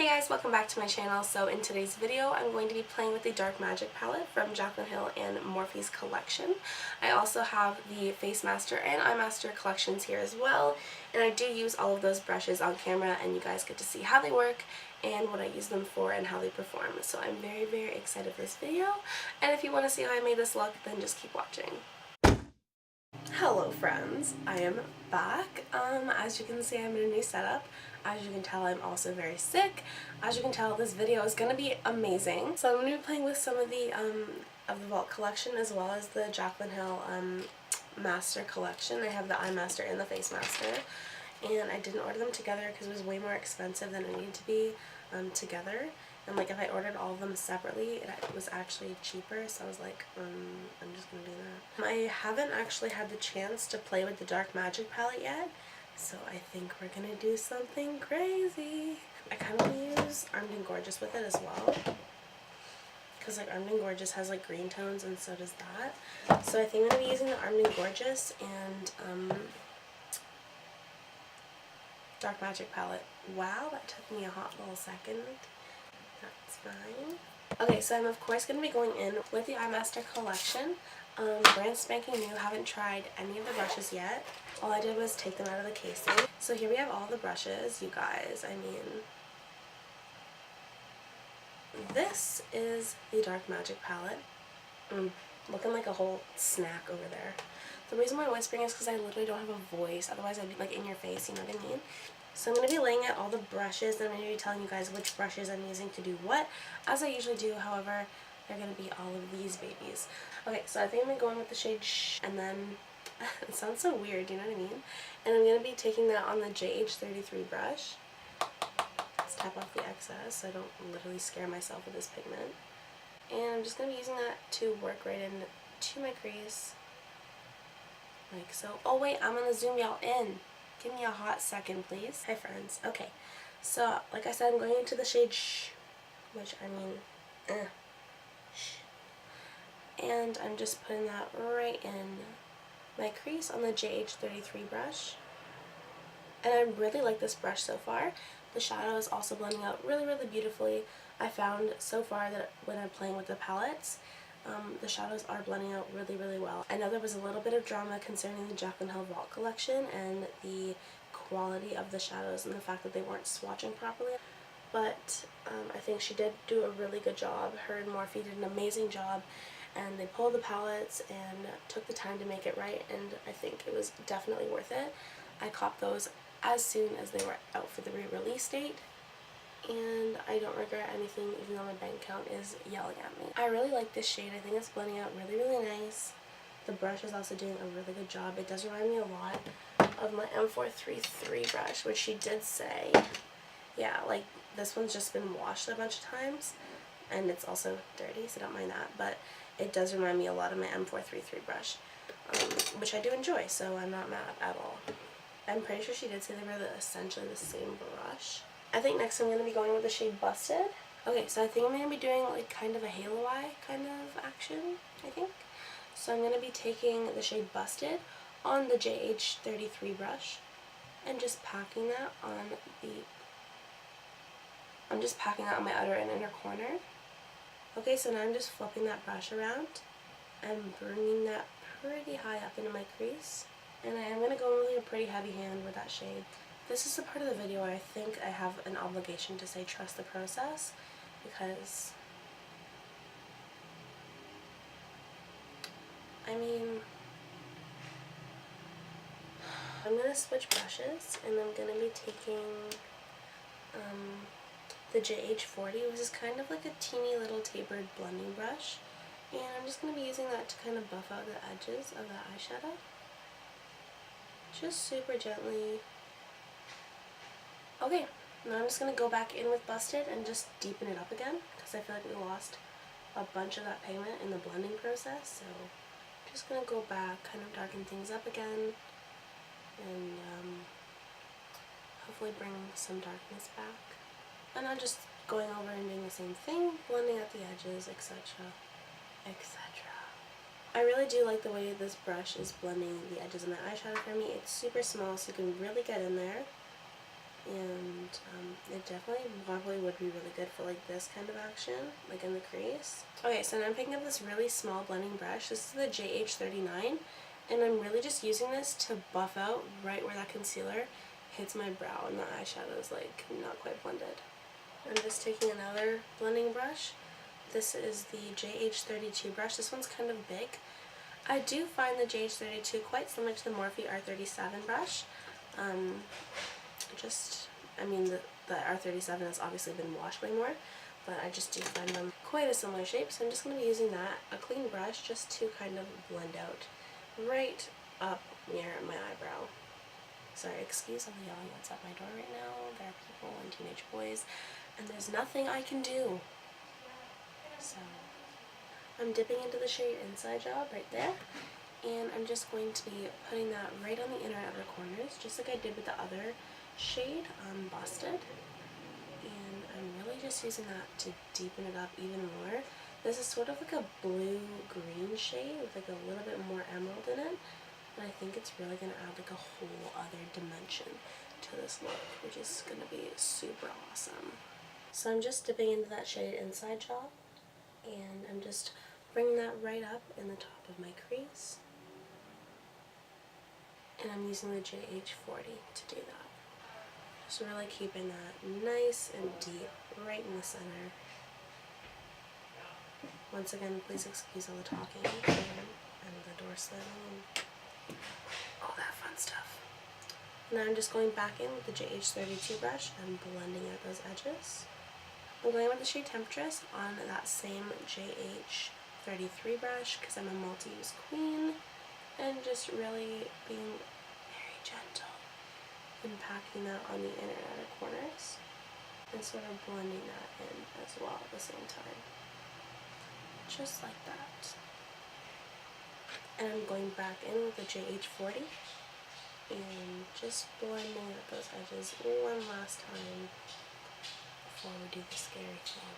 Hey guys, welcome back to my channel. So in today's video, I'm going to be playing with the Dark Magic palette from Jaclyn and Morphe's collection. I also have the Face Master and Eye Master collections here as well, and I do use all of those brushes on camera, and you guys get to see how they work and what I use them for and how they perform. So I'm very, very excited for this video, and if you want to see how I made this look, then just keep watching. Hello friends, I am back. As you can see, I'm in a new setup. As you can tell, I'm also very sick. As you can tell, this video is going to be amazing. So I'm going to be playing with some of the Vault collection as well as the Jaclyn Master collection. I have the Eye Master and the Face Master, and I didn't order them together because it was way more expensive than it needed to be together. And like if I ordered all of them separately, it was actually cheaper, so I was like, I'm just gonna do that. I haven't actually had the chance to play with the Dark Magic palette yet, so I think we're gonna do something crazy. I kind of want to use Armed and Gorgeous with it as well, because like Armed and Gorgeous has like green tones and so does that. So I think I'm gonna be using the Armed and Gorgeous and Dark Magic palette. Wow, that took me a hot little second. That's fine. Okay, so I'm of course going to be going in with the Eye Master collection. Brand spanking new, haven't tried any of the brushes yet. All I did was take them out of the casing. So here we have all the brushes, you guys. I mean, this is the Dark Magic palette. Looking like a whole snack over there. The reason why I'm whispering is because I literally don't have a voice, otherwise I'd be like in your face, you know what I mean? So I'm going to be laying out all the brushes, and I'm going to be telling you guys which brushes I'm using to do what, as I usually do. However, they're going to be all of these babies. Okay, so I think I'm going to go in with the shade Shh, and then, it sounds so weird, you know what I mean? And I'm going to be taking that on the JH33 brush. Let's tap off the excess so I don't literally scare myself with this pigment. And I'm just going to be using that to work right into my crease, like so. Oh wait, I'm going to zoom y'all in. Give me a hot second, please. Hi, friends. Okay, so like I said, I'm going into the shade Shh, which I mean, Shh. And I'm just putting that right in my crease on the JH33 brush. And I really like this brush so far. The shadow is also blending out really, really beautifully. I found so far that when I'm playing with the palettes, the shadows are blending out really, really well. I know there was a little bit of drama concerning the Jaclyn Vault collection and the quality of the shadows and the fact that they weren't swatching properly, but I think she did do a really good job. Her and Morphe did an amazing job, and they pulled the palettes and took the time to make it right, and I think it was definitely worth it. I copped those as soon as they were out for the re-release date, and I don't regret anything, even though my bank account is yelling at me. I really like this shade. I think it's blending out really, really nice. The brush is also doing a really good job. It does remind me a lot of my M433 brush, which she did say, yeah, like this one's just been washed a bunch of times, and it's also dirty, so don't mind that, but it does remind me a lot of my M433 brush, which I do enjoy, so I'm not mad at all. I'm pretty sure she did say they were essentially the same brush. I think next I'm going to be going with the shade Busted. Okay, so I think I'm going to be doing like kind of a halo eye kind of action, I think. So I'm going to be taking the shade Busted on the JH33 brush and just packing that on my outer and inner corner. Okay, so now I'm just flipping that brush around and bringing that pretty high up into my crease. And I am going to go in with a pretty heavy hand with that shade. This is the part of the video where I think I have an obligation to say trust the process, because I mean, I'm going to switch brushes, and I'm going to be taking the JH40, which is kind of like a teeny little tapered blending brush, and I'm just going to be using that to kind of buff out the edges of the eyeshadow, just super gently. Okay, now I'm just going to go back in with Busted and just deepen it up again, because I feel like we lost a bunch of that pigment in the blending process, so I'm just going to go back, kind of darken things up again, and hopefully bring some darkness back. And I'm just going over and doing the same thing, blending out the edges, etc., etc. I really do like the way this brush is blending the edges of my eyeshadow for me. It's super small, so you can really get in there. and it definitely probably would be really good for like this kind of action, like in the crease. Okay, so now I'm picking up this really small blending brush. This is the JH39, and I'm really just using this to buff out right where that concealer hits my brow and the eyeshadow is like not quite blended. I'm just taking another blending brush. This is the JH32 brush. This one's kind of big. I do find the JH32 quite similar to the Morphe R37 brush. I mean, the R37 has obviously been washed way more, but I just do find them quite a similar shape, so I'm just going to be using that, a clean brush, just to kind of blend out right up near my eyebrow. Sorry, excuse all the yelling that's at my door right now. There are people and teenage boys, and there's nothing I can do. So, I'm dipping into the shade Inside Job right there, and I'm just going to be putting that right on the inner and outer corners, just like I did with the other shade, Busted. And I'm really just using that to deepen it up even more. This is sort of like a blue-green shade with like a little bit more emerald in it, and I think it's really going to add like a whole other dimension to this look, which is going to be super awesome. So I'm just dipping into that shade Inside Job, and I'm just bringing that right up in the top of my crease. And I'm using the JH40 to do that. Just really keeping that nice and deep right in the center. Once again, please excuse all the talking and the door slamming and all that fun stuff. Now I'm just going back in with the JH32 brush and blending out those edges. I'm going with the shade Temptress on that same JH33 brush because I'm a multi-use queen, and just really being very gentle and packing that on the inner and outer corners and sort of blending that in as well at the same time. Just like that. And I'm going back in with the JH40 and just blending out those edges one last time before we do the scary thing.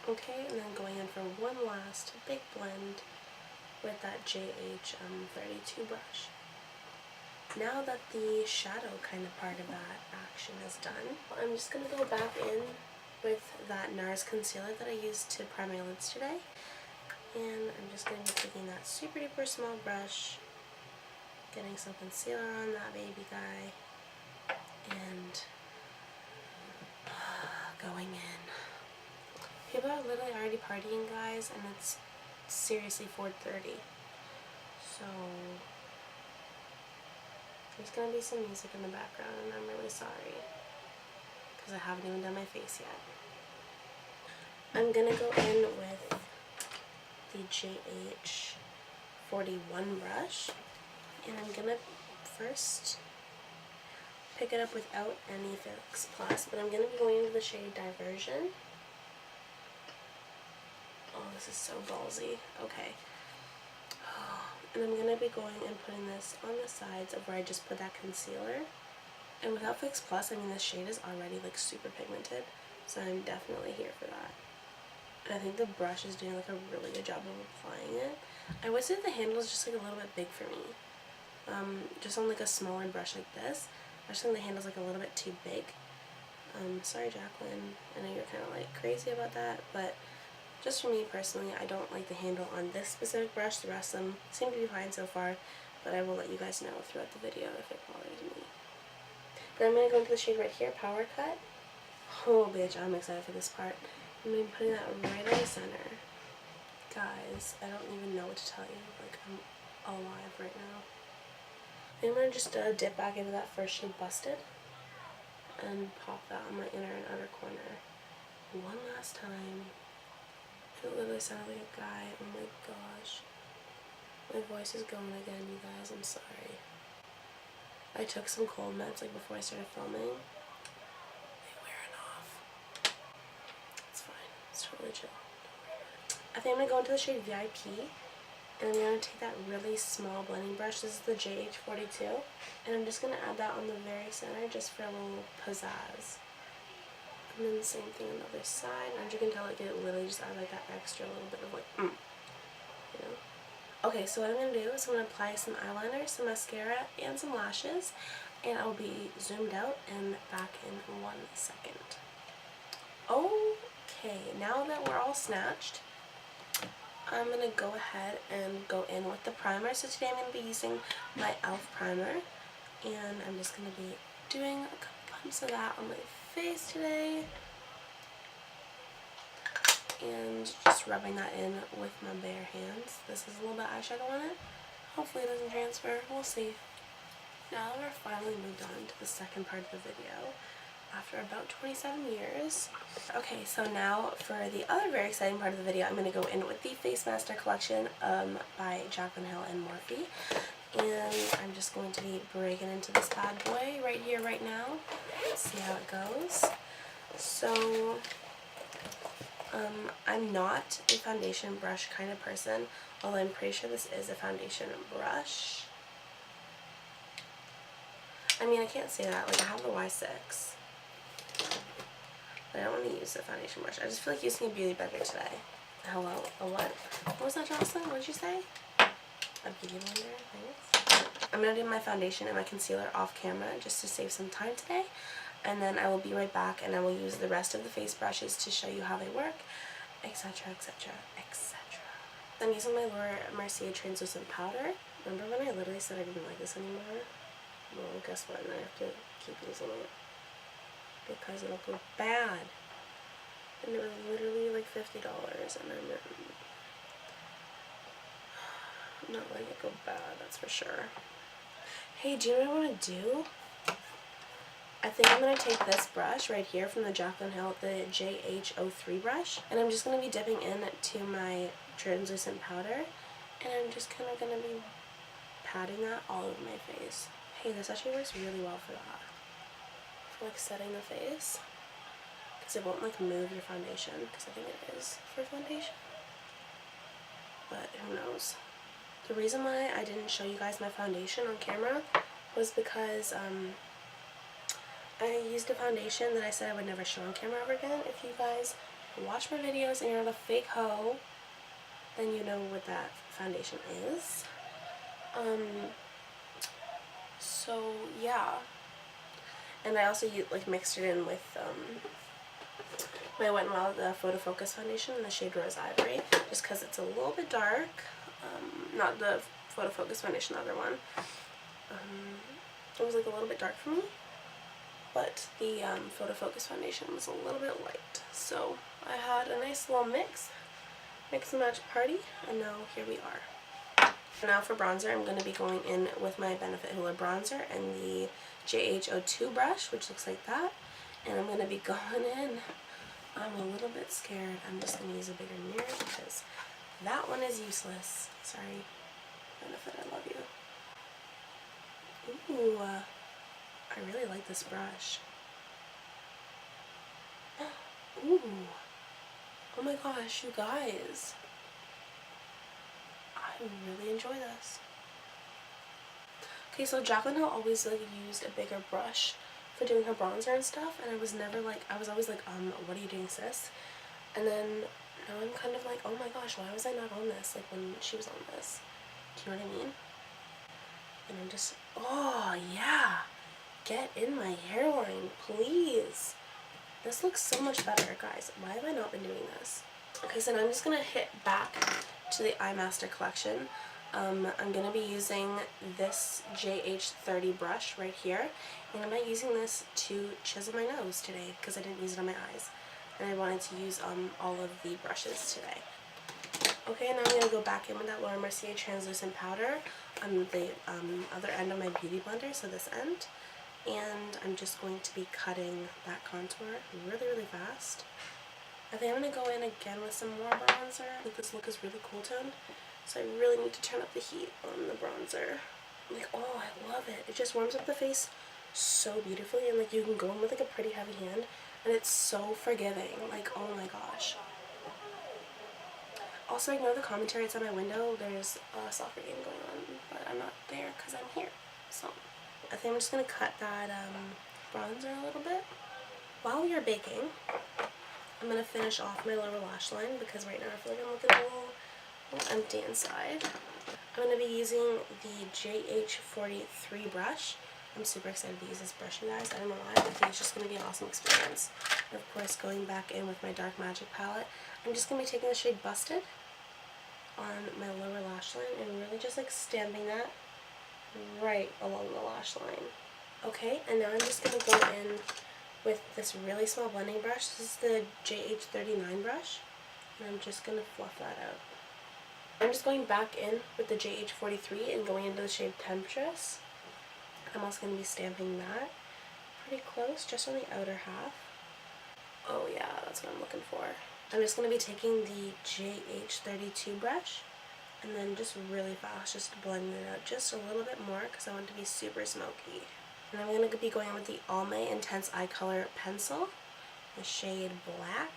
Okay, and then going in for one last big blend with that JH32 brush. Now that the shadow kind of part of that action is done, I'm just going to go back in with that NARS concealer that I used to prime my lids today. And I'm just going to be taking that super duper small brush, getting some concealer on that baby guy, and going in. People are literally already partying, guys, and it's seriously 4:30. So there's going to be some music in the background, and I'm really sorry because I haven't even done my face yet. I'm going to go in with the JH41 brush, and I'm going to first pick it up without any Fix Plus, but I'm going to be going into the shade Diversion. Oh, this is so ballsy. Okay. And I'm going to be going and putting this on the sides of where I just put that concealer. And without Fix Plus, I mean, this shade is already like super pigmented, so I'm definitely here for that. And I think the brush is doing like a really good job of applying it. I would say the handle is just like a little bit big for me. Just on like a smaller brush like this, I just think the handle's like a little bit too big. Sorry, Jaclyn, I know you're kind of like crazy about that, but just for me personally, I don't like the handle on this specific brush. The rest of them seem to be fine so far, but I will let you guys know throughout the video if it bothers me. Then I'm going to go into the shade right here, Power Cut. Oh, bitch, I'm excited for this part. I'm going to be putting that right in the center. Guys, I don't even know what to tell you. Like, I'm alive right now. I'm going to just dip back into that first shade, Busted, and pop that on my inner and outer corner one last time. It literally sounded like a guy. Oh my gosh. My voice is going again, you guys. I'm sorry. I took some cold meds like before I started filming. They're wearing off. It's fine. It's totally chill. I think I'm going to go into the shade VIP. And I'm going to take that really small blending brush. This is the JH42. And I'm just going to add that on the very center just for a little pizzazz. And then the same thing on the other side. And as you can tell, like, it literally just adds like that extra little bit of like, you know. Okay, so what I'm going to do is I'm going to apply some eyeliner, some mascara, and some lashes. and I'll be zoomed out and back in 1 second. Okay, now that we're all snatched, I'm going to go ahead and go in with the primer. So today I'm going to be using my e.l.f. primer, and I'm just going to be doing a couple pumps of that on my face today, and just rubbing that in with my bare hands. This is a little bit eyeshadow on it. Hopefully it doesn't transfer. We'll see. Now that we're finally moved on to the second part of the video, after about 27 years. Okay, so now for the other very exciting part of the video, I'm going to go in with the Face Master collection by Jaclyn and Morphe. And I'm just going to be breaking into this bad boy right here, right now. Let's see how it goes. So, I'm not a foundation brush kind of person, although I'm pretty sure this is a foundation brush. I mean, I can't say that. Like, I have the Y6. But I don't want to use a foundation brush. I just feel like using a beauty blender today. Hello? A what? What was that, Jocelyn? What did you say? A beauty blender? Thanks. I'm going to do my foundation and my concealer off camera just to save some time today. And then I will be right back and I will use the rest of the face brushes to show you how they work, etc, etc, etc. I'm using my Laura Mercier translucent powder. Remember when I literally said I didn't like this anymore? Well, guess what? I have to keep using it because it'll go bad. And it was literally like $50, and I'm not letting it go bad, that's for sure. Hey, do you know what I want to do? I think I'm going to take this brush right here from the Jaclyn, the JH03 brush, and I'm just going to be dipping into my translucent powder, and I'm just kind of going to be patting that all over my face. Hey, this actually works really well for that. For like setting the face. Because it won't like move your foundation, because I think it is for foundation. But who knows. The reason why I didn't show you guys my foundation on camera was because I used a foundation that I said I would never show on camera ever again. If you guys watch my videos and you're not a fake hoe, then you know what that foundation is. So yeah, and I also like mixed it in with my Wet n Wild Photo Focus foundation in the shade Rose Ivory, just because it's a little bit dark. Not the Photo Focus foundation, the other one. It was like a little bit dark for me, but the Photo Focus foundation was a little bit light. So I had a nice little mix and match party, and now here we are. Now for bronzer, I'm going to be going in with my Benefit Hoola bronzer and the JH02 brush, which looks like that. And I'm going to be going in. I'm a little bit scared. I'm just going to use a bigger mirror because that one is useless. Sorry, Benefit, I love you. Ooh, I really like this brush. Ooh, oh my gosh, you guys. I really enjoy this. Okay, so Jaclyn always like used a bigger brush for doing her bronzer and stuff, and I was always like, what are you doing, sis? And then now I'm kind of like, oh my gosh, why was I not on this, like when she was on this? Do you know what I mean? And I'm just, oh yeah, get in my hairline, please. This looks so much better, guys. Why have I not been doing this? Okay, so now I'm just gonna hit back to the Eye Master collection. I'm going to be using this JH30 brush right here, and I'm not using this to chisel my nose today because I didn't use it on my eyes, and I wanted to use all of the brushes today. Okay, now I'm going to go back in with that Laura Mercier translucent powder on the other end of my beauty blender, so this end, and I'm just going to be cutting that contour really, really fast. I think I'm going to go in again with some more bronzer. I think this look is really cool toned, so I really need to turn up the heat on the bronzer. Like, oh, I love it. It just warms up the face so beautifully, and like you can go in with like a pretty heavy hand, and it's so forgiving. Like, oh my gosh. Also, ignore the commentary. It's on my window. There's a soccer game going on, but I'm not there because I'm here. So I think I'm just going to cut that bronzer a little bit. While you're baking, I'm going to finish off my lower lash line because right now I feel like I'm looking a little empty inside. I'm going to be using the JH43 brush I'm super excited to use this brush, you guys. I don't know why, but I think it's just going to be an awesome experience. And of course, going back in with my Dark Magic palette, I'm just going to be taking the shade Busted on my lower lash line and really just like stamping that right along the lash line. Okay, and now I'm just going to go in with this really small blending brush. This is the JH39 brush, and I'm just going to fluff that out. I'm just going back in with the JH43 and going into the shade Temptress. I'm also going to be stamping that pretty close, just on the outer half. Oh yeah, that's what I'm looking for. I'm just going to be taking the JH32 brush and then just really fast, just blending it out just a little bit more because I want it to be super smoky. And I'm going to be going with the Almay Intense Eye Color Pencil, the shade Black.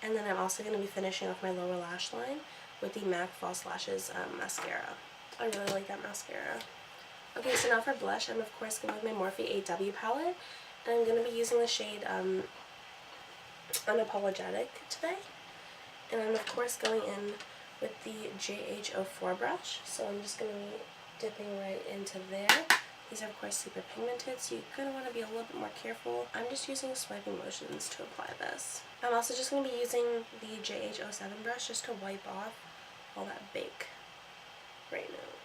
And then I'm also going to be finishing off my lower lash line with the MAC False Lashes mascara. I really like that mascara. Okay, so now for blush, I'm of course going with my Morphe 8W palette, and I'm going to be using the shade Unapologetic today. And I'm of course going in with the JH04 brush, so I'm just going to be dipping right into there. These are of course super pigmented, so you're going to want to be a little bit more careful. I'm just using swiping motions to apply this. I'm also just going to be using the JH07 brush just to wipe off all that bake right now.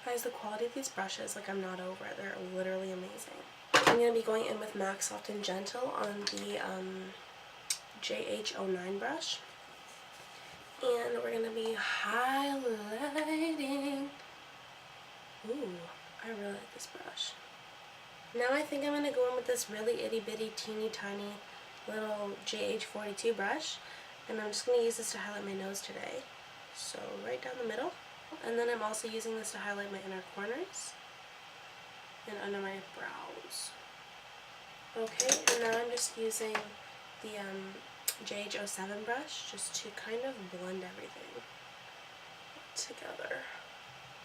Guys, the quality of these brushes, like, I'm not over it. They're literally amazing. I'm going to be going in with MAC Soft and Gentle on the JH09 brush. And we're going to be highlighting. Ooh, I really like this brush. Now I think I'm going to go in with this really itty bitty teeny tiny little JH42 brush. And I'm just going to use this to highlight my nose today. So right down the middle. And then I'm also using this to highlight my inner corners and under my brows. Okay, and now I'm just using the JH07 brush just to kind of blend everything together.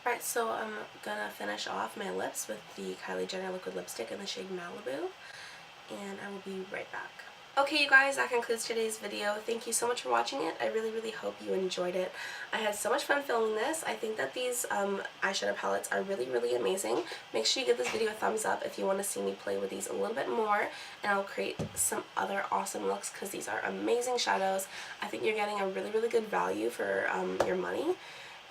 Alright, so I'm gonna finish off my lips with the Kylie Jenner liquid lipstick in the shade Malibu, and I will be right back. Okay, you guys, that concludes today's video. Thank you so much for watching it. I really, really hope you enjoyed it. I had so much fun filming this. I think that these eyeshadow palettes are really, really amazing. Make sure you give this video a thumbs up if you want to see me play with these a little bit more, and I'll create some other awesome looks because these are amazing shadows. I think you're getting a really, really good value for your money.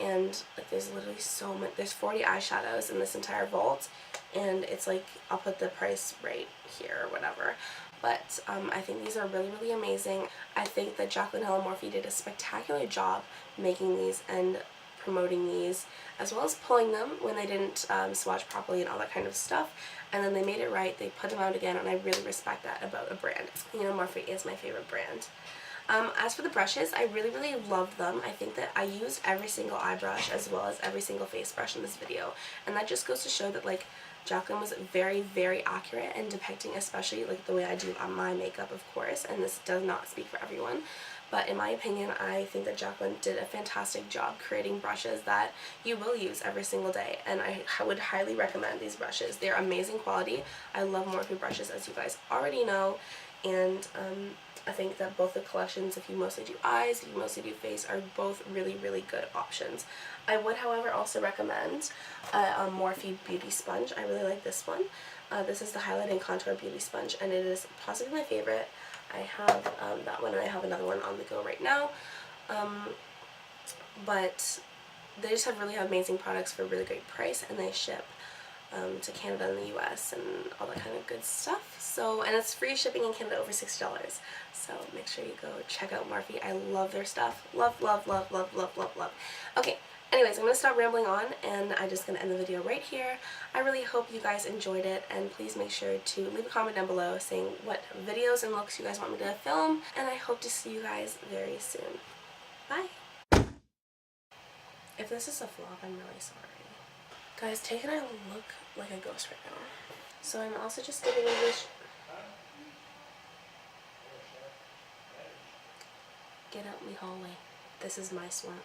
And like, there's literally so much. There's 40 eyeshadows in this entire vault, and it's like, I'll put the price right here or whatever. But I think these are really, really amazing. I think that Jaclyn and Morphe did a spectacular job making these and promoting these, as well as pulling them when they didn't swatch properly and all that kind of stuff. And then they made it right, they put them out again, and I really respect that about a brand. You know, Morphe is my favorite brand. As for the brushes, I really, really love them. I think that I used every single eye brush as well as every single face brush in this video. And that just goes to show that, like, Jaclyn was very, very accurate in depicting, especially like the way I do on my makeup, of course, and this does not speak for everyone. But in my opinion, I think that Jaclyn did a fantastic job creating brushes that you will use every single day, and I would highly recommend these brushes. They're amazing quality. I love Morphe brushes, as you guys already know, and I think that both the collections, if you mostly do eyes, if you mostly do face, are both really, really good options. I would, however, also recommend a Morphe Beauty Sponge. I really like this one. This is the Highlight and Contour Beauty Sponge, and it is possibly my favorite. I have that one, and I have another one on the go right now. But they just have really amazing products for a really great price, and they ship to Canada and the US and all that kind of good stuff. So, and it's free shipping in Canada over $60. So make sure you go check out Morphe. I love their stuff. Love, love, love, love, love, love, love. Okay, anyways, I'm going to stop rambling on, and I'm just going to end the video right here. I really hope you guys enjoyed it, and please make sure to leave a comment down below saying what videos and looks you guys want me to film, and I hope to see you guys very soon. Bye! If this is a flop, I'm really sorry. Guys, Take and I look like a ghost right now. So I'm also just giving this... Get out me hallway. This is my swamp.